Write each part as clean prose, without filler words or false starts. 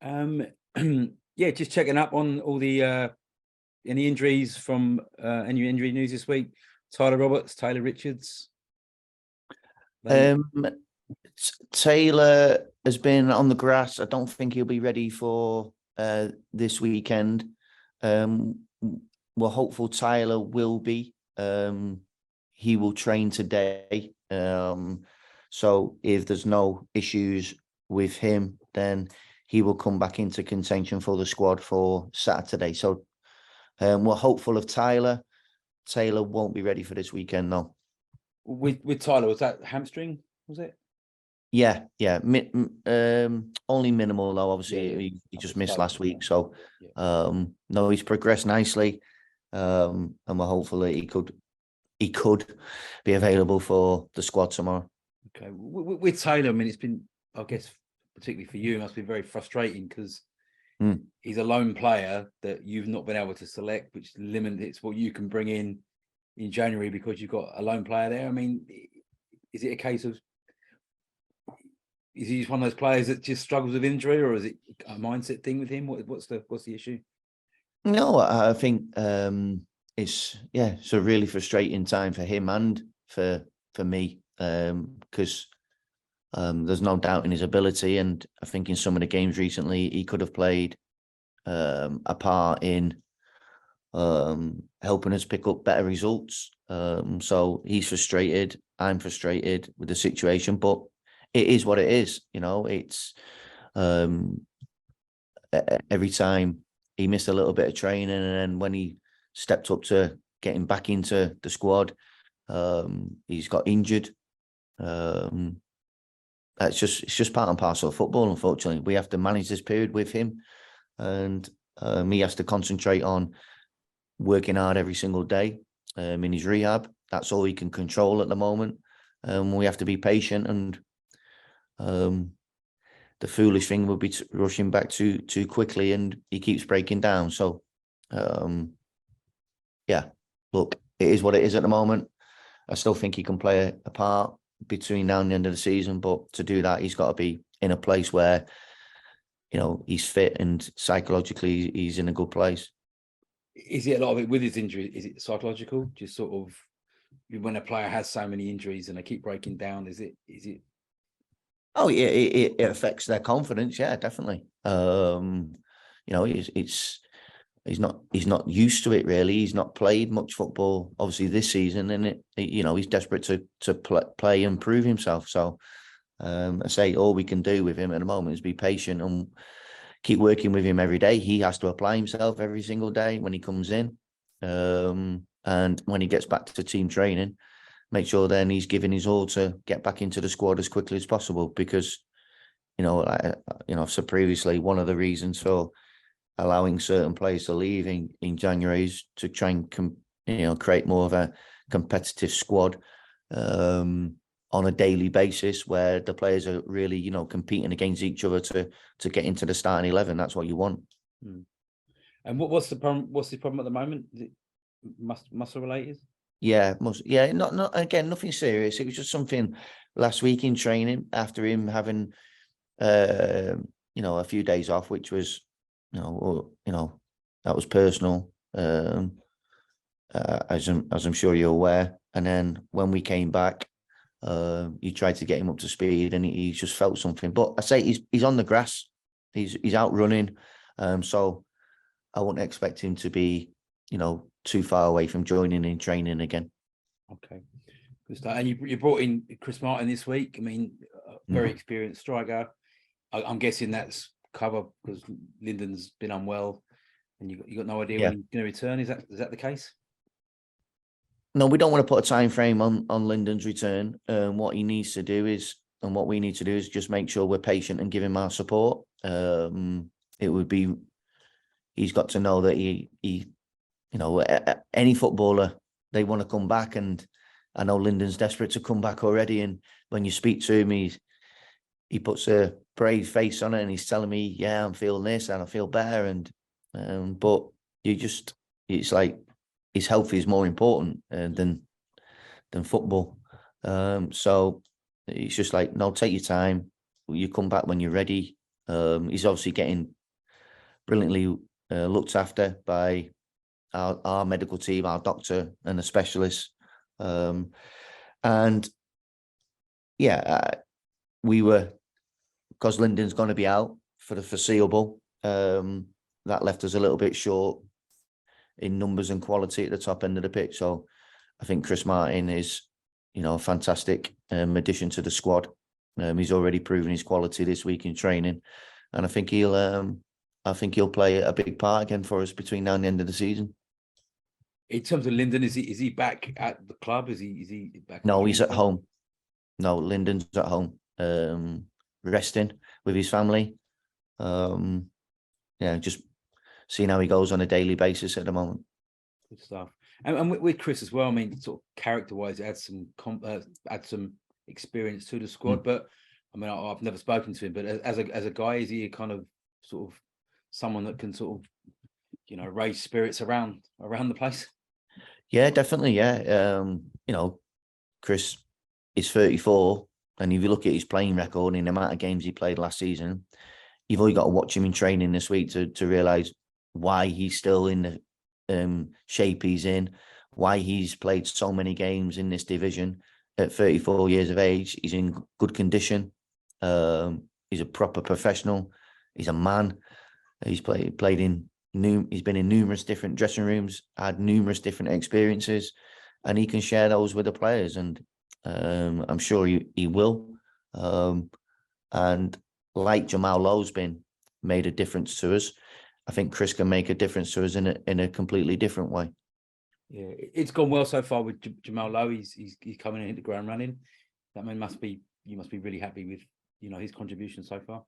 Um, yeah, just checking up on all the any injuries from any injury news this week. Tyler Roberts, Taylor Richards. Taylor has been on the grass. I don't think he'll be ready for this weekend. We're hopeful Tyler will be. He will train today. So if there's no issues with him, then he will come back into contention for the squad for Saturday. So we're hopeful of Tyler. Taylor won't be ready for this weekend, though. With Tyler, was that hamstring? Was it? Yeah. Only minimal though. Obviously, he just missed last week. So, no, he's progressed nicely, and we're hopeful that he could be available for the squad tomorrow. Okay, with Taylor, I mean, it's been, I guess, particularly for you, it must be very frustrating because he's a lone player that you've not been able to select, which limits what you can bring in January because you've got a lone player there. I mean, is it a case of, is he just one of those players that just struggles with injury, or is it a mindset thing with him? What's the issue? No, I think it's a really frustrating time for him and for me, because there's no doubt in his ability, and I think in some of the games recently he could have played a part in helping us pick up better results. So he's frustrated. I'm frustrated with the situation, but it is what it is. You know, it's every time he missed a little bit of training, and then when he stepped up to getting back into the squad, he's got injured. It's just part and parcel of football. Unfortunately, we have to manage this period with him, and he has to concentrate on working hard every single day in his rehab. That's all he can control at the moment. We have to be patient, and the foolish thing would be rushing back too quickly, and he keeps breaking down. So, look, it is what it is at the moment. I still think he can play a part between now and the end of the season, but to do that, he's got to be in a place where, you know, he's fit and psychologically he's in a good place. Is it a lot of it with his injury? Is it psychological? Just sort of when a player has so many injuries and they keep breaking down, is it? Oh yeah, it affects their confidence. Yeah, definitely. You know, he's not used to it really. He's not played much football, obviously, this season, and he's desperate to play and prove himself. So, I say all we can do with him at the moment is be patient and keep working with him every day. He has to apply himself every single day when he comes in, and when he gets back to team training, make sure then he's giving his all to get back into the squad as quickly as possible. Because, I've said previously, one of the reasons for allowing certain players to leave in January is to try and create more of a competitive squad on a daily basis, where the players are really competing against each other to get into the starting 11. That's what you want. And what's the problem? What's the problem at the moment? Is it muscle related? Yeah, not again, nothing serious. It was just something last week in training after him having a few days off, which was that was personal, as I'm sure you're aware. And then when we came back, you tried to get him up to speed, and he just felt something. But I say he's on the grass, he's out running, so I wouldn't expect him to be too far away from joining in training again. Okay, good stuff. And you brought in Chris Martin this week. I mean, very experienced striker. I'm guessing that's cover because Lyndon's been unwell, and you got no idea when he's going to return. Is that the case? No, we don't want to put a time frame on Lyndon's return. What he needs to do is, and what we need to do is just make sure we're patient and give him our support. He's got to know that any footballer, they want to come back, and I know Lyndon's desperate to come back already. And when you speak to him, he puts a brave face on it, and he's telling me, "Yeah, I'm feeling this, and I feel better." And but it's like his health is more important than football. So it's just like, no, take your time. You come back when you're ready. He's obviously getting brilliantly looked after by our medical team, our doctor and the specialist. And yeah, we were, because Lyndon's going to be out for the foreseeable, that left us a little bit short in numbers and quality at the top end of the pitch. So I think Chris Martin is, a fantastic addition to the squad. He's already proven his quality this week in training, and I think he'll play a big part again for us between now and the end of the season. In terms of Lyndon, is he back at the club? Is he back? No, he's at home. No, Lyndon's at home, resting with his family. Just seeing how he goes on a daily basis at the moment. Good stuff. And with Chris as well. I mean, sort of character-wise, add some experience to the squad. But I mean, I've never spoken to him. But as a guy, is he a kind of sort of someone that can sort of raise spirits around the place? Yeah, definitely. Yeah, Chris is 34, and if you look at his playing record and the amount of games he played last season, you've only got to watch him in training this week to realise why he's still in the shape he's in, why he's played so many games in this division at 34 years of age. He's in good condition. He's a proper professional. He's a man. He's played in he's been in numerous different dressing rooms, had numerous different experiences, and he can share those with the players. And I'm sure he will. And like Jamal Lowe's made a difference to us, I think Chris can make a difference to us in a completely different way. Yeah, it's gone well so far with Jamal Lowe. He's coming in, hit the ground running. That man you must be really happy with his contribution so far.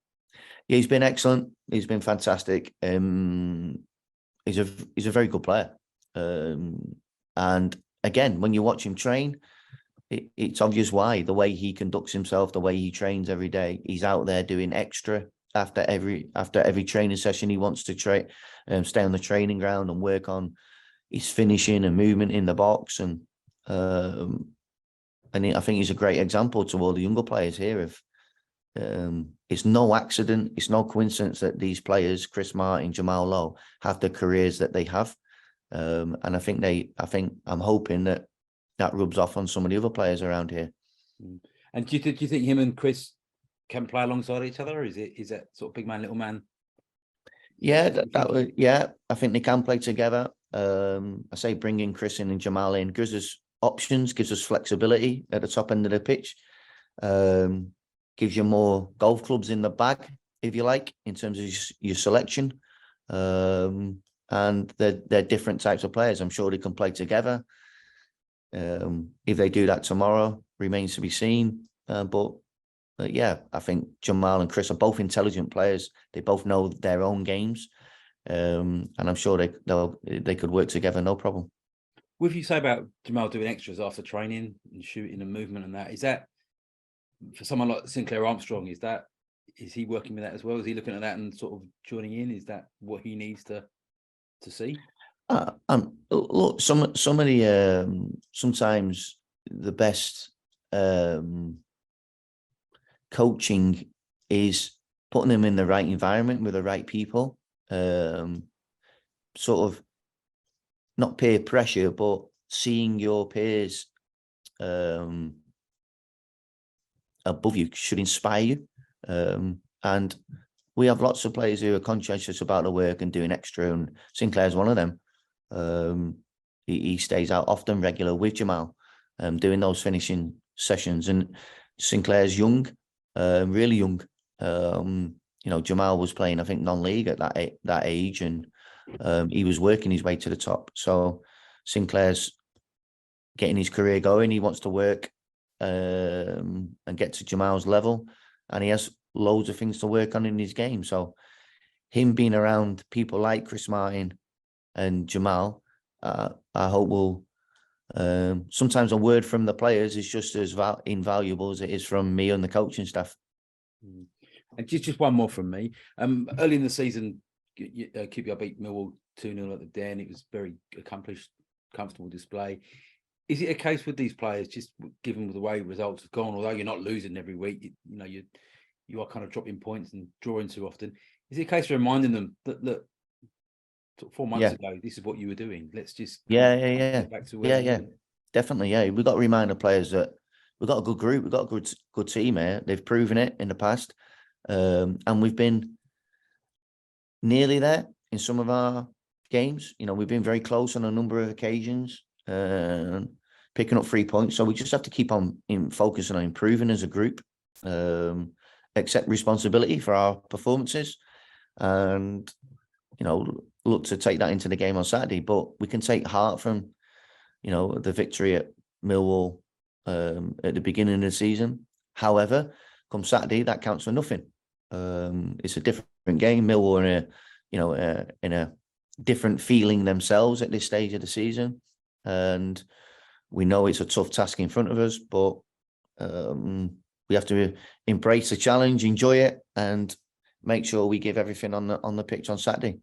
Yeah, he's been excellent. He's been fantastic. He's a very good player. And again, when you watch him train, it's obvious why. The way he conducts himself, the way he trains every day. He's out there doing extra after every training session. He wants to stay on the training ground and work on his finishing and movement in the box. And I think he's a great example to all the younger players here of. It's no accident, it's no coincidence that these players, Chris Martin, Jamal Lowe, have the careers that they have. And I'm hoping that rubs off on some of the other players around here. And do you think him and Chris can play alongside each other, or is that sort of big man, little man? Yeah, I think they can play together. I say bringing Chris in and Jamal in gives us options, gives us flexibility at the top end of the pitch. Gives you more golf clubs in the bag, if you like, in terms of your selection. And they're different types of players. I'm sure they can play together. If they do that tomorrow, remains to be seen. But yeah, I think Jamal and Chris are both intelligent players. They both know their own games. And I'm sure they could work together, no problem. What you say about Jamal doing extras after training and shooting and movement and that, is that, for someone like Sinclair Armstrong, is he working with that as well? Is he looking at that and sort of joining in? Is that what he needs to see? Look, some of the sometimes the best coaching is putting them in the right environment with the right people. Sort of not peer pressure, but seeing your peers above you should inspire you. And we have lots of players who are conscientious about the work and doing extra, and Sinclair's one of them. He stays out often, regular with Jamal, doing those finishing sessions. And Sinclair's young, really young. Jamal was playing, I think, non-league at that age, and he was working his way to the top. So Sinclair's getting his career going. He wants to work and get to Jamal's level, and he has loads of things to work on in his game. So him being around people like Chris Martin and Jamal, I hope will. Sometimes a word from the players is just as invaluable as it is from me and the coaching staff. And just one more from me. Early in the season, QPR beat Millwall 2-0 at the Den. It was very accomplished, comfortable display. Is it a case with these players, just given the way results have gone, although you're not losing every week, you are kind of dropping points and drawing too often. Is it a case of reminding them that, look, 4 months ago, this is what you were doing. Let's just get back to where we were. Definitely. Yeah, we've got to remind the players that we've got a good group, we've got a good team here. They've proven it in the past, and we've been nearly there in some of our games. You know, we've been very close on a number of occasions, picking up 3 points. So we just have to keep on focusing on improving as a group, accept responsibility for our performances, and look to take that into the game on Saturday. But we can take heart from the victory at Millwall at the beginning of the season. However, come Saturday, that counts for nothing. It's a different game. Millwall are in a different feeling themselves at this stage of the season, and we know it's a tough task in front of us. But we have to embrace the challenge, enjoy it, and make sure we give everything on the pitch on Saturday.